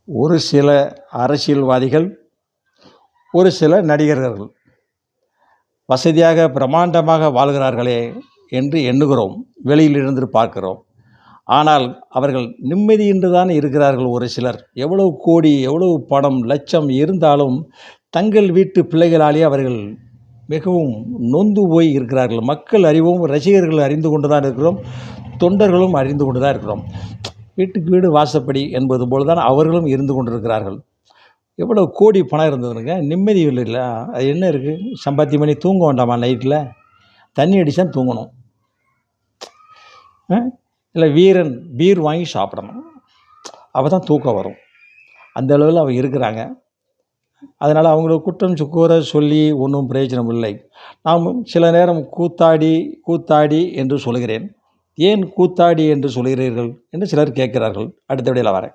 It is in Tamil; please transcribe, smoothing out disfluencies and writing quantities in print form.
ஒரு சில அரசியல்வாதிகள், ஒரு சில நடிகர்கள் வசதியாக பிரமாண்டமாக வாழ்கிறார்களே என்று எண்ணுகிறோம், வெளியிலிருந்து பார்க்கிறோம். ஆனால் அவர்கள் நிம்மதியின்றி தான் இருக்கிறார்கள். ஒரு சிலர் எவ்வளவு கோடி, எவ்வளவு பணம், லட்சம் இருந்தாலும் தங்கள் வீட்டு பிள்ளைகளாலே அவர்கள் மிகவும் நொந்து போய் இருக்கிறார்கள். மக்கள் அறிவோம், ரசிகர்கள் அறிந்து கொண்டு தான் இருக்கிறோம், தொண்டர்களும் அறிந்து கொண்டு தான் இருக்கிறோம். வீட்டுக்கு வீடு வாசப்படி என்பது போல் தான் அவர்களும் இருந்து கொண்டிருக்கிறார்கள். எவ்வளோ கோடி பணம் இருந்ததுனுங்க, நிம்மதி இல்லைல்ல. அது என்ன இருக்குது? சம்பாத்தியம் பண்ணி தூங்க வேண்டாமா? நைட்டில் தண்ணி அடித்தா தூங்கணும். இல்லை வீரன் பீர் வாங்கி சாப்பிடணும், அப்போ தான் தூக்கம் வரும். அந்த அளவில் அவங்க இருக்கிறாங்க. அதனால் அவங்கள குற்றம் கூற சொல்லி ஒன்றும் பிரயோஜனம் இல்லை. நாம் சில நேரம் கூத்தாடி கூத்தாடி என்று சொல்கிறேன். ஏன் கூத்தாடி என்று சொல்கிறீர்கள் என்று சிலர் கேட்கிறார்கள். அடுத்த விடையில் வரேன்.